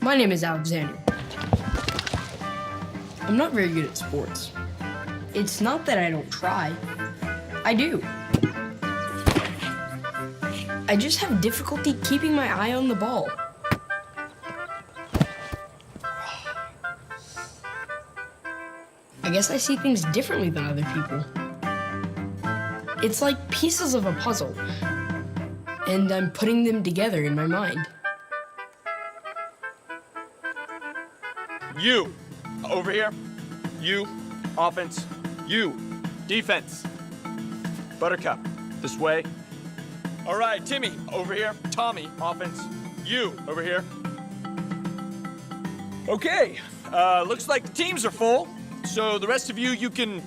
My name is Alexander. I'm not very good at sports. It's not that I don't try. I do. I just have difficulty keeping my eye on the ball. I guess I see things differently than other people. It's like pieces of a puzzle, and I'm putting them together in my mind. You, over here. You, offense. You, defense. Buttercup, this way. All right, Timmy, over here. Tommy, offense. You, over here. Okay, looks like the teams are full. So the rest of you can,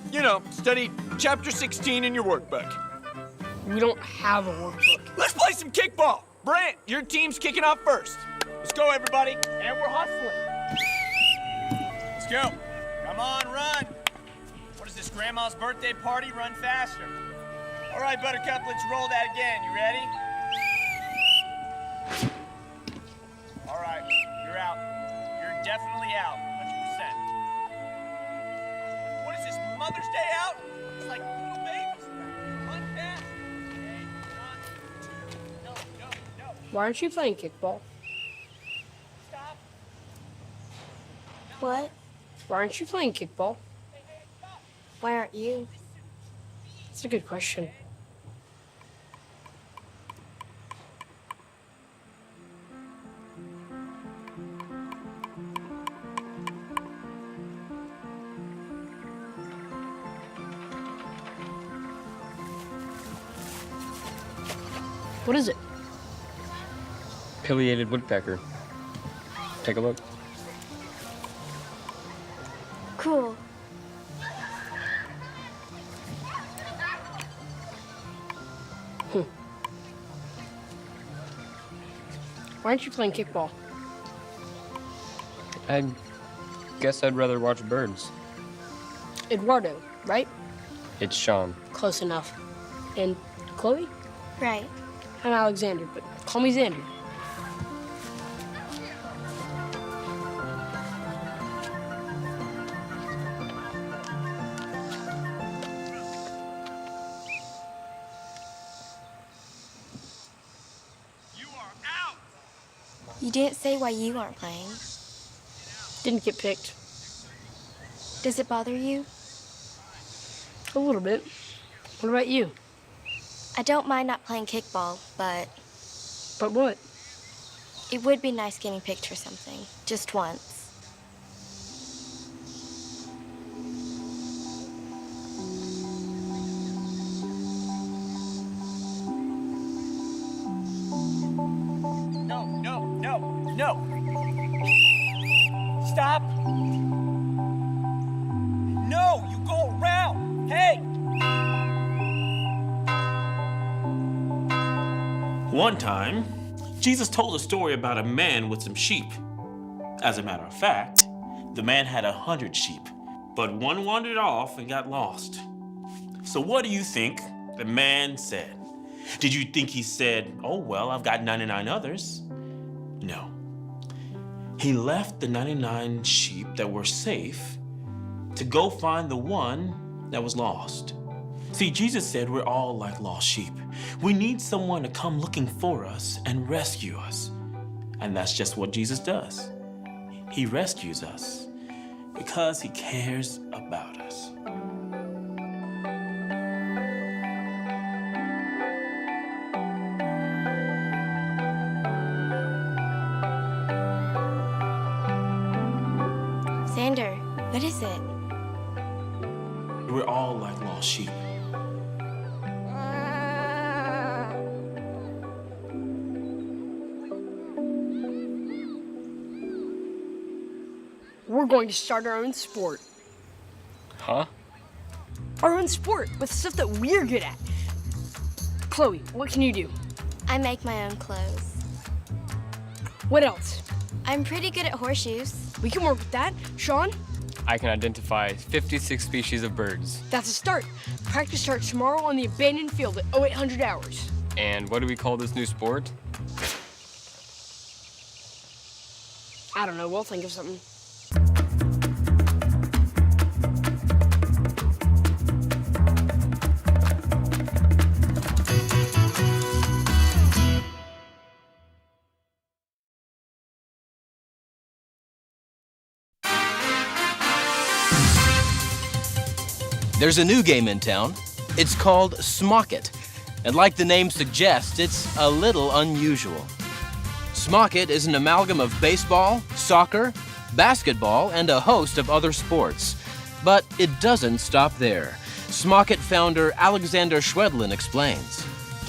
study chapter 16 in your workbook. We don't have a workbook. Let's play some kickball. Brant, your team's kicking off first. Let's go, everybody. And we're hustling. Let's go. Come on, run. What is this, Grandma's birthday party? Run faster. All right, Buttercup, let's roll that again. You ready? All right, you're out. You're definitely out, 100%. What is this, Mother's Day out? It's like little babies. Run fast. Okay, 1, 2, no. Why aren't you playing kickball? Stop. What? Why aren't you playing kickball? Why aren't you? That's a good question. What is it? Pileated woodpecker. Take a look. Cool. Why aren't you playing kickball? I guess I'd rather watch birds. Eduardo, right? It's Sean. Close enough. And Chloe? Right. I'm Alexander, but call me Xander. You are out. You didn't say why you aren't playing. Didn't get picked. Does it bother you? A little bit. What about you? I don't mind not playing kickball, but But what? it would be nice getting picked for something. Just once. No. Stop. No, you go around. Hey. One time, Jesus told a story about a man with some sheep. As a matter of fact, the man had 100 sheep, but one wandered off and got lost. So what do you think the man said? Did you think he said, oh, well, I've got 99 others? No. He left the 99 sheep that were safe to go find the one that was lost. See, Jesus said we're all like lost sheep. We need someone to come looking for us and rescue us. And that's just what Jesus does. He rescues us because he cares about us. Xander, what is it? We're all like lost sheep. We're going to start our own sport. Huh? Our own sport with stuff that we're good at. Chloe, what can you do? I make my own clothes. What else? I'm pretty good at horseshoes. We can work with that. Sean, I can identify 56 species of birds. that's a start. Practice starts tomorrow on the abandoned field at 0800 hours. And what do we call this new sport? I don't know, we'll think of something. There's a new game in town. It's called Smock It. And like the name suggests, it's a little unusual. Smock It is an amalgam of baseball, soccer, basketball, and a host of other sports. But it doesn't stop there. Smock It founder Alexander Schwedlin explains.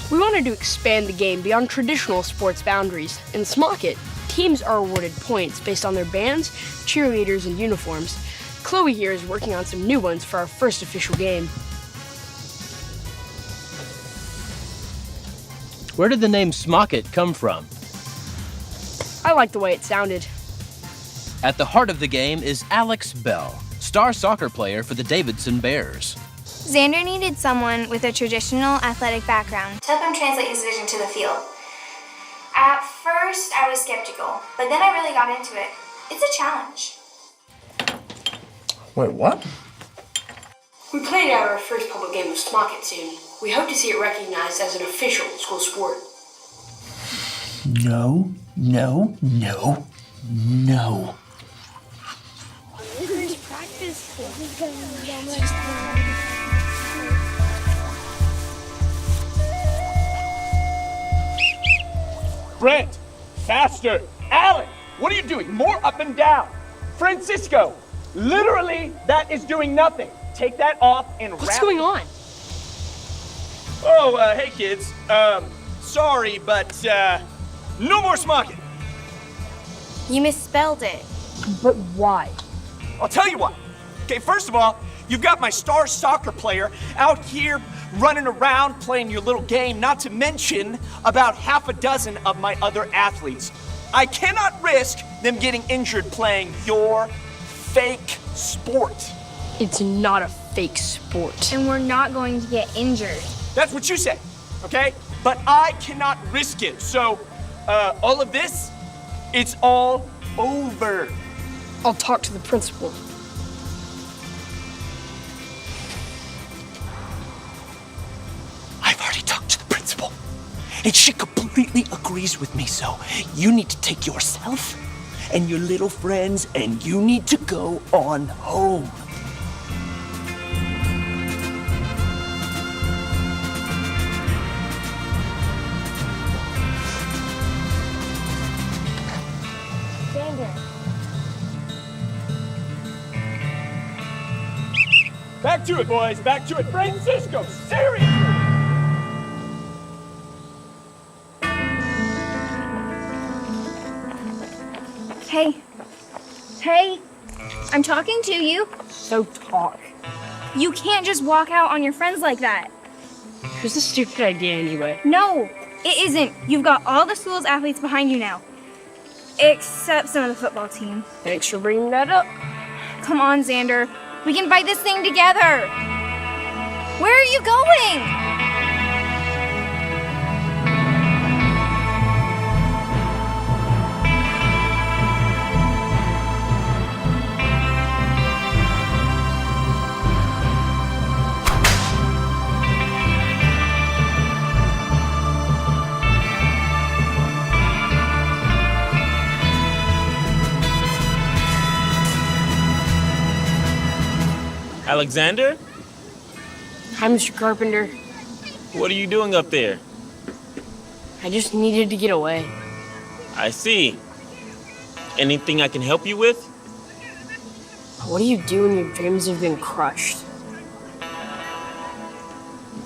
We wanted to expand the game beyond traditional sports boundaries. In Smock It, teams are awarded points based on their bands, cheerleaders, and uniforms. Chloe here is working on some new ones for our first official game. Where did the name Smock It come from? I like the way it sounded. At the heart of the game is Alex Bell, star soccer player for the Davidson Bears. Xander needed someone with a traditional athletic background to help him translate his vision to the field. At first, I was skeptical, but then I really got into it. It's a challenge. Wait, what? We plan to have our first public game of Smock It soon. We hope to see it recognized as an official school sport. No, no, no, no. Brent, faster. Alan, what are you doing? More up and down. Francisco, literally, that is doing nothing. Take that off and wrap. What's going on? Oh, hey kids. Sorry, but no more smocking. You misspelled it. But why? I'll tell you what. Okay, first of all, you've got my star soccer player out here running around playing your little game, not to mention about half a dozen of my other athletes. I cannot risk them getting injured playing your fake sport. It's not a fake sport. And we're not going to get injured. That's what you said, okay? But I cannot risk it. So, all of this, it's all over. I'll talk to the principal. I've already talked to the principal, and she completely agrees with me, so you need to take yourself and your little friends, and you need to go on home. Back to it, boys. Back to it. Francisco, seriously. Hey, I'm talking to you. So talk. You can't just walk out on your friends like that. It was a stupid idea anyway. No, it isn't. You've got all the school's athletes behind you now. Except some of the football team. Thanks for bringing that up. Come on, Xander. We can fight this thing together. Where are you going? Alexander? Hi, Mr. Carpenter. What are you doing up there? I just needed to get away. I see. Anything I can help you with? What do you do when your dreams have been crushed?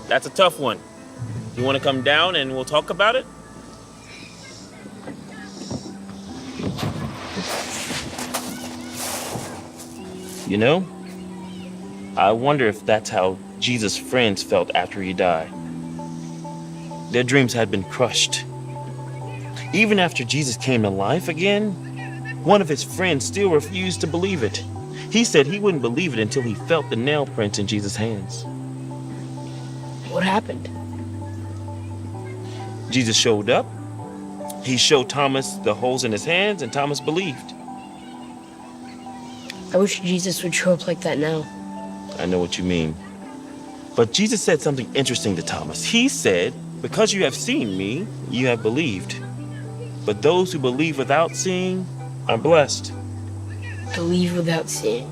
That's a tough one. You want to come down and we'll talk about it? You know, I wonder if that's how Jesus' friends felt after he died. Their dreams had been crushed. Even after Jesus came to life again, one of his friends still refused to believe it. He said he wouldn't believe it until he felt the nail prints in Jesus' hands. What happened? Jesus showed up. He showed Thomas the holes in his hands, and Thomas believed. I wish Jesus would show up like that now. I know what you mean. But Jesus said something interesting to Thomas. He said, "Because you have seen me, you have believed. But those who believe without seeing are blessed." Believe without seeing.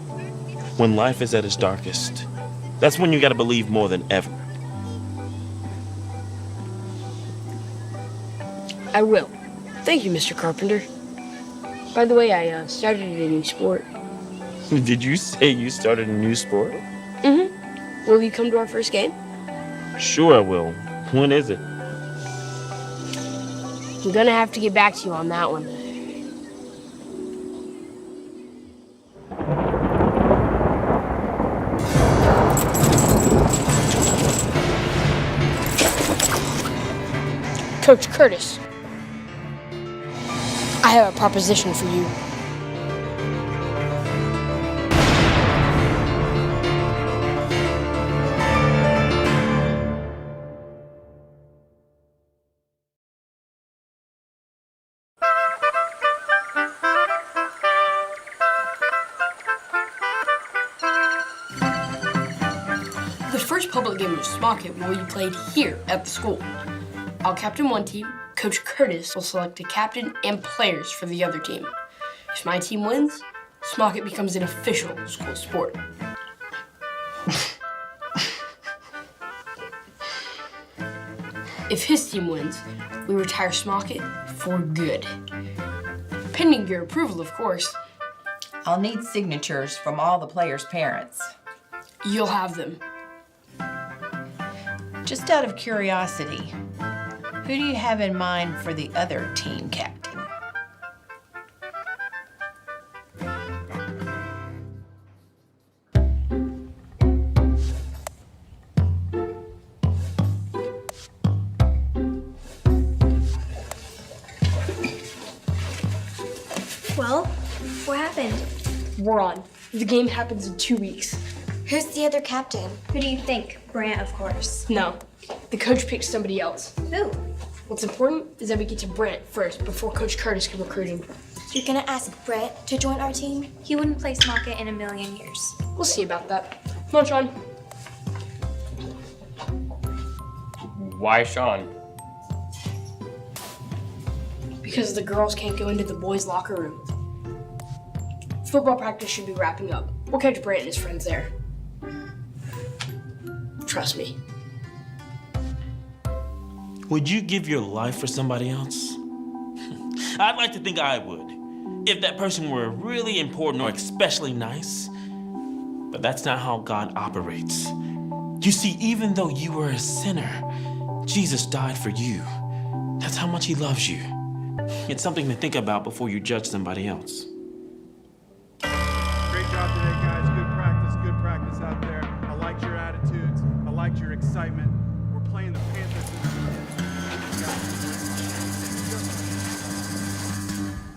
When life is at its darkest, that's when you gotta believe more than ever. I will. Thank you, Mr. Carpenter. By the way, I started a new sport. Did you say you started a new sport? Mm-hmm. Will you come to our first game? Sure I will. When is it? I'm gonna have to get back to you on that one. Coach Curtis, I have a proposition for you. The first public game of Smocket will be played here at the school. I'll captain one team. Coach Curtis will select a captain and players for the other team. If my team wins, Smocket becomes an official school sport. If his team wins, we retire Smocket for good. Pending your approval, of course. I'll need signatures from all the players' parents. You'll have them. Just out of curiosity, who do you have in mind for the other team captain? Well, what happened? We're on. The game happens in 2 weeks. Who's the other captain? Who do you think? Brant, of course. No, the coach picked somebody else. Who? What's important is that we get to Brant first before Coach Curtis can recruit him. You're gonna ask Brett to join our team? He wouldn't play Smocket in a million years. We'll see about that. Come on, Sean. Why Sean? Because the girls can't go into the boys' locker room. Football practice should be wrapping up. We'll catch Brant and his friends there. Trust me. Would you give your life for somebody else? I'd like to think I would, if that person were really important or especially nice. But that's not how God operates. You see, even though you were a sinner, Jesus died for you. That's how much he loves you. It's something to think about before you judge somebody else. Great job today, guys. Good practice out there. I liked your attitudes. I liked your excitement. We're playing the Panthers.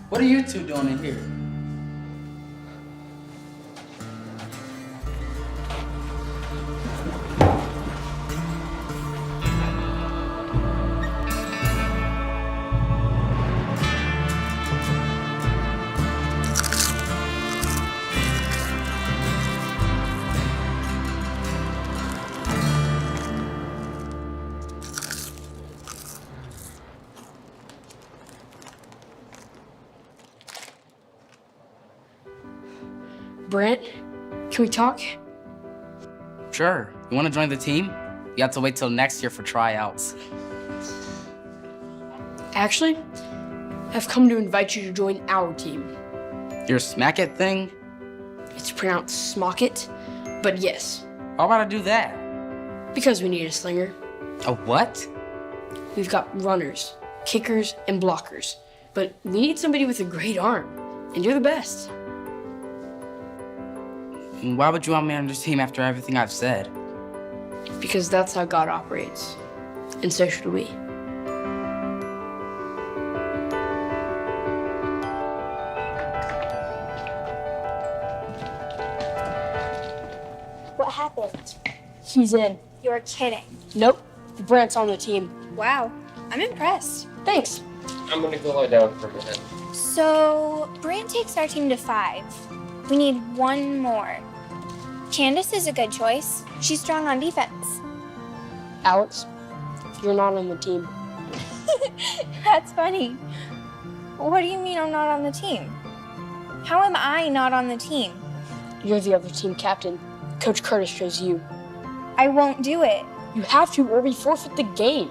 What are you two doing in here? Brant, can we talk? Sure. You want to join the team? You have to wait till next year for tryouts. Actually, I've come to invite you to join our team. Your smack it thing? It's pronounced Smocket, but yes, Why would I do that? because we need a slinger. A what? We've got runners, kickers, and blockers, but we need somebody with a great arm, and you're the best. And why would you want me on this team after everything I've said? Because that's how God operates, and so should we. What happened? He's in. You're kidding. Nope, Brant's on the team. Wow, I'm impressed. Thanks. I'm gonna go lie down for a minute. So, Brant takes our team to 5. We need one more. Candace is a good choice. She's strong on defense. Alex, you're not on the team. That's funny. What do you mean I'm not on the team? How am I not on the team? You're the other team captain. Coach Curtis chose you. I won't do it. You have to or we forfeit the game.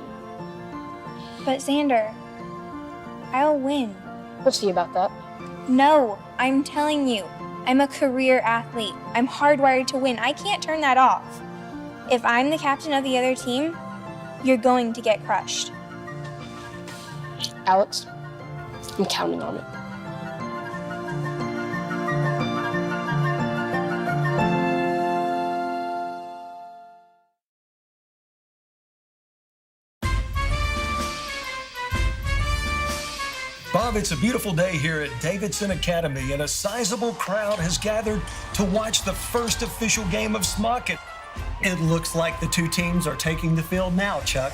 But Xander, I'll win. We'll see about that. No, I'm telling you, I'm a career athlete. I'm hardwired to win. I can't turn that off. If I'm the captain of the other team, you're going to get crushed. Alex, I'm counting on it. Bob, it's a beautiful day here at Davidson Academy, and a sizable crowd has gathered to watch the first official game of Smocket. It looks like the two teams are taking the field now, Chuck.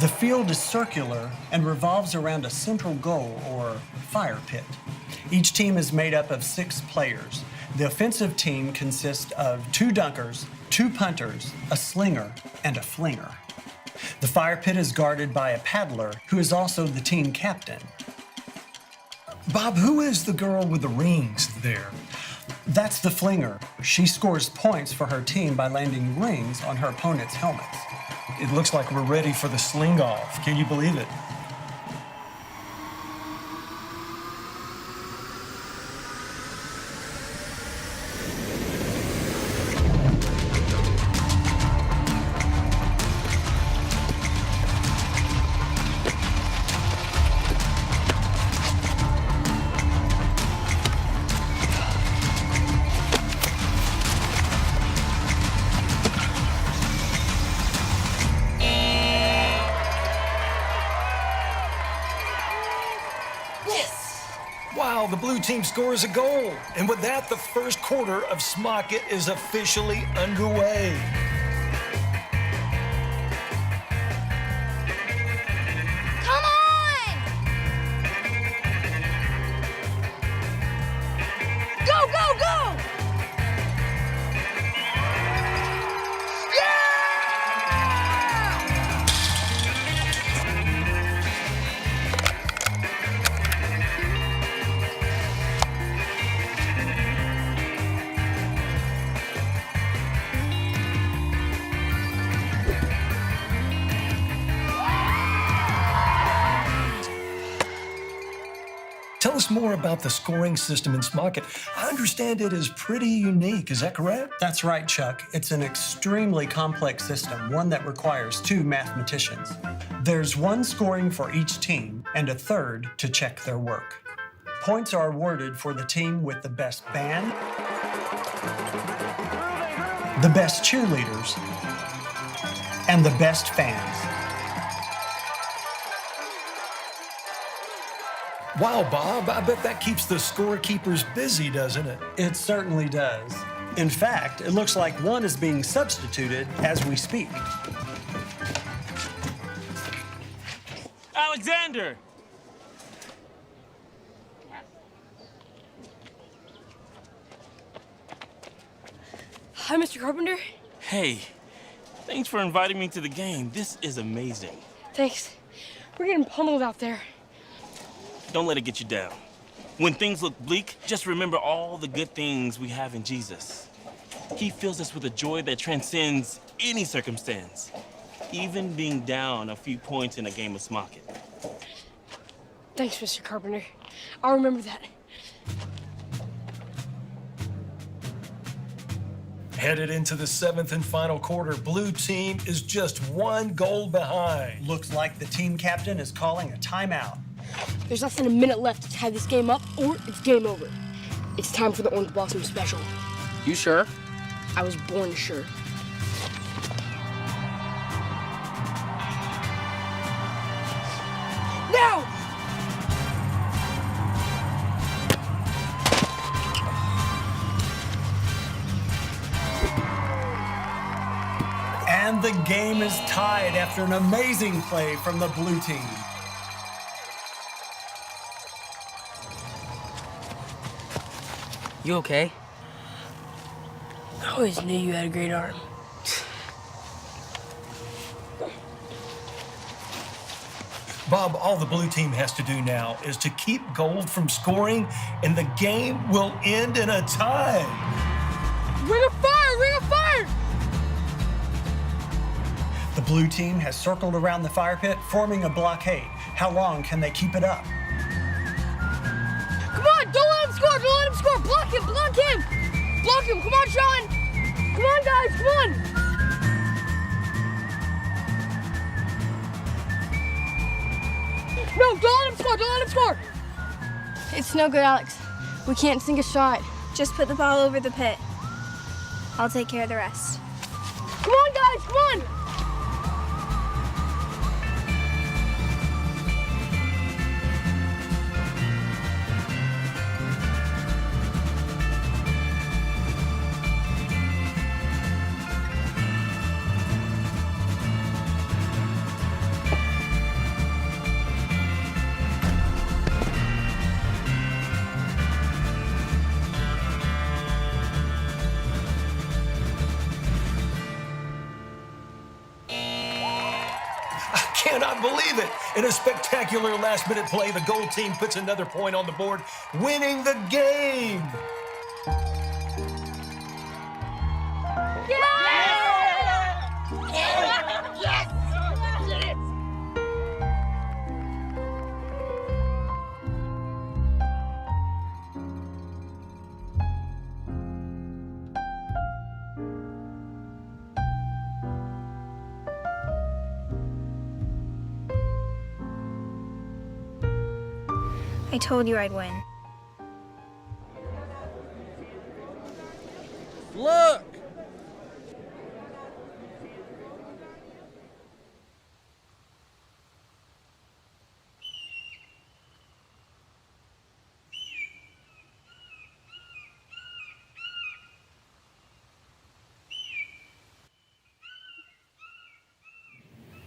The field is circular and revolves around a central goal, or fire pit. Each team is made up of 6 players. The offensive team consists of 2 dunkers, 2 punters, a slinger, and a flinger. The fire pit is guarded by a paddler, who is also the team captain. Bob, who is the girl with the rings there? That's the flinger. She scores points for her team by landing rings on her opponent's helmets. It looks like we're ready for the sling-off. Can you believe it? Wow, the blue team scores a goal. And with that, the first quarter of Smocket is officially underway. Come on! Go, go, go! Tell us more about the scoring system in Smocket. I understand it is pretty unique. Is that correct? That's right, Chuck. It's an extremely complex system, one that requires 2 mathematicians. There's 1 scoring for each team and a third to check their work. Points are awarded for the team with the best band, the best cheerleaders, and the best fans. Wow, Bob, I bet that keeps the scorekeepers busy, doesn't it? It certainly does. In fact, it looks like one is being substituted as we speak. Alexander! Hi, Mr. Carpenter. Hey, thanks for inviting me to the game. This is amazing. Thanks. We're getting pummeled out there. Don't let it get you down. When things look bleak, just remember all the good things we have in Jesus. He fills us with a joy that transcends any circumstance, even being down a few points in a game of Smocket. Thanks, Mr. Carpenter. I'll remember that. Headed into the 7th and final quarter, blue team is just 1 goal behind. Looks like the team captain is calling a timeout. There's less than a minute left to tie this game up, or it's game over. It's time for the Orange Blossom Special. You sure? I was born sure. Now! And the game is tied after an amazing play from the blue team. You okay? I always knew you had a great arm. Bob, all the blue team has to do now is to keep gold from scoring, and the game will end in a tie. Ring of fire! Ring of fire! The blue team has circled around the fire pit, forming a blockade. How long can they keep it up? Come on, don't let him score! Don't let him score! Block him! Block him! Block him! Come on, Sean! Come on, guys! Come on! No, don't let him score! Don't let him score! It's no good, Alex. We can't sink a shot. Just put the ball over the pit. I'll take care of the rest. Come on, guys! Come on! Cannot believe it. In a spectacular last-minute play, the gold team puts another point on the board, winning the game. I told you I'd win. Look!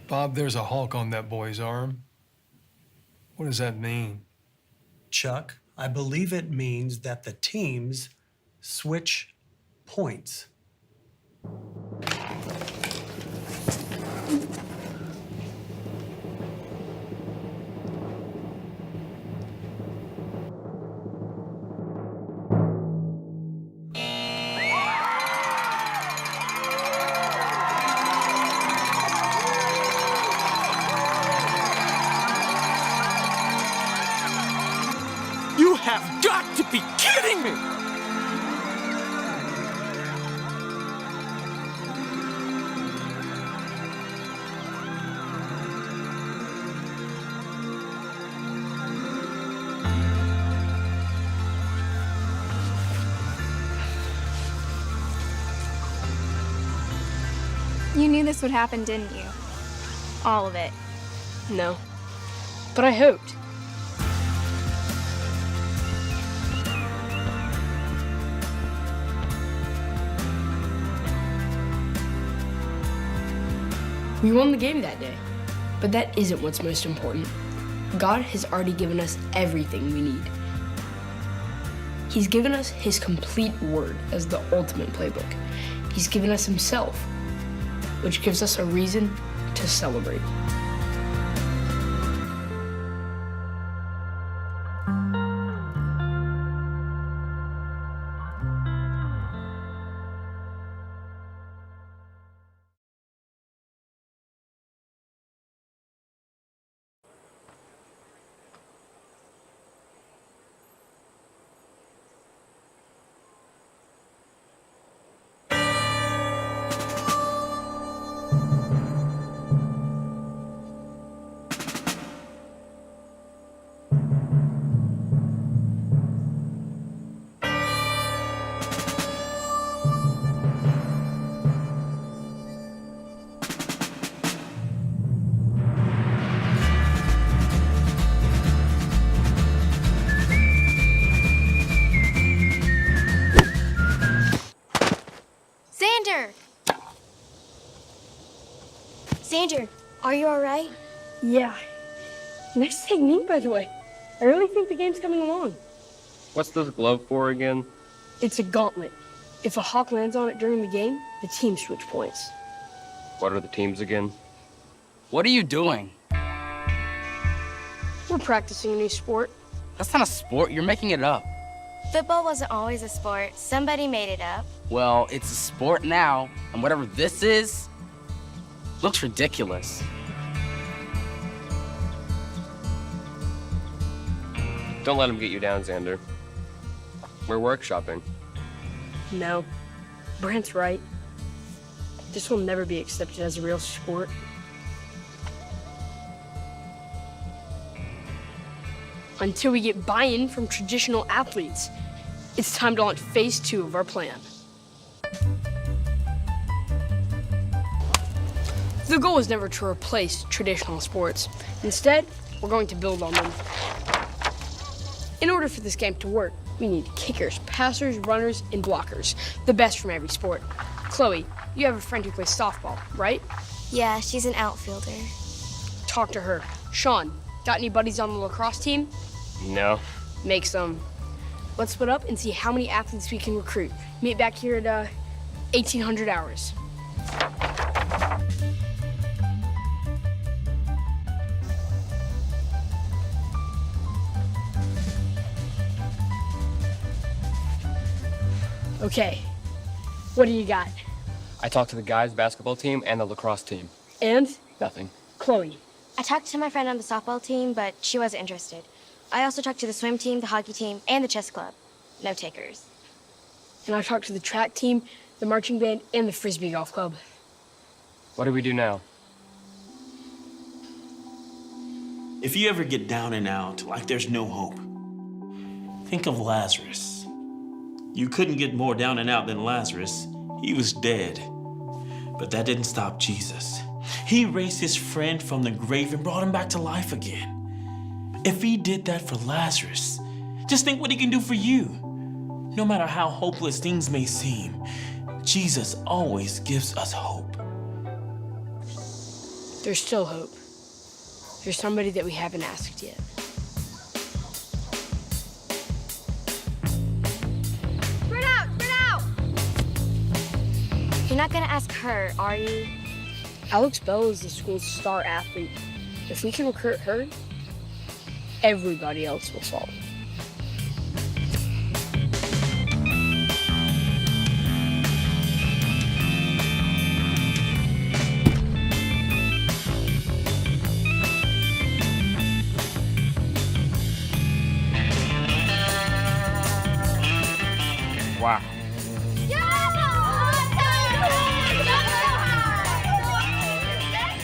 Bob, there's a hulk on that boy's arm. What does that mean? Chuck, I believe it means that the teams switch points. You have got to be kidding me! You knew this would happen, didn't you? All of it. No. But I hoped. We won the game that day, but that isn't what's most important. God has already given us everything we need. He's given us His complete word as the ultimate playbook. He's given us Himself, which gives us a reason to celebrate. Xander, are you all right? Yeah. Nice technique, by the way. I really think the game's coming along. What's this glove for again? It's a gauntlet. If a hawk lands on it during the game, the team switch points. What are the teams again? What are you doing? We're practicing a new sport. That's not a sport. You're making it up. Football wasn't always a sport. Somebody made it up. Well, it's a sport now, and whatever this is, looks ridiculous. Don't let him get you down, Xander. We're workshopping. No. Brent's right. This will never be accepted as a real sport. Until we get buy-in from traditional athletes. It's time to launch phase 2 of our plan. The goal is never to replace traditional sports. Instead, we're going to build on them. In order for this game to work, we need kickers, passers, runners, and blockers. The best from every sport. Chloe, you have a friend who plays softball, right? Yeah, she's an outfielder. Talk to her. Sean, got any buddies on the lacrosse team? No. Make some. Let's split up and see how many athletes we can recruit. Meet back here at 1800 hours. Okay, what do you got? I talked to the guys' basketball team and the lacrosse team. And? Nothing. Chloe. I talked to my friend on the softball team, but she wasn't interested. I also talked to the swim team, the hockey team, and the chess club. No takers. And I talked to the track team, the marching band, and the frisbee golf club. What do we do now? If you ever get down and out, like there's no hope, think of Lazarus. You couldn't get more down and out than Lazarus. He was dead. But that didn't stop Jesus. He raised his friend from the grave and brought him back to life again. If he did that for Lazarus, just think what he can do for you. No matter how hopeless things may seem, Jesus always gives us hope. There's still hope. There's somebody that we haven't asked yet. Spread out! Spread out! You're not gonna ask her, are you? Alex Bell is the school's star athlete. If we can recruit her, everybody else will follow. Wow.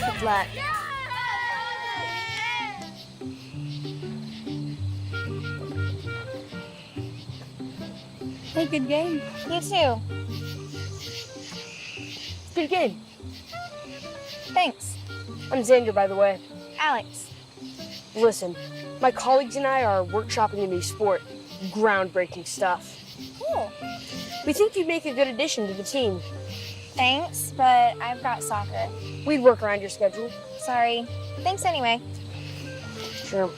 Good luck. Hey, good game. You too. Good game. Thanks. I'm Xander, by the way. Alex. Listen, my colleagues and I are workshopping a new sport. Groundbreaking stuff. Cool. We think you'd make a good addition to the team. Thanks, but I've got soccer. We'd work around your schedule. Sorry. Thanks anyway. Sure.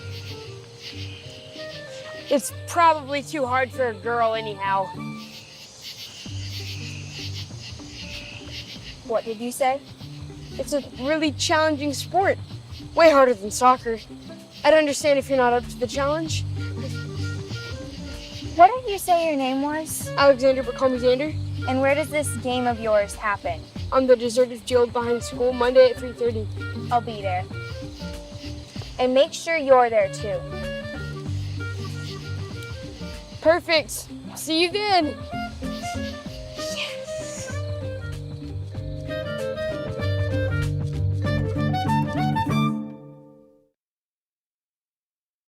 It's probably too hard for a girl anyhow. What did you say? It's a really challenging sport. Way harder than soccer. I'd understand if you're not up to the challenge. What did you say your name was? Alexander, but call me Xander. And where does this game of yours happen? On the deserted field behind school, Monday at 3:30. I'll be there. And make sure you're there too. Perfect. See you then.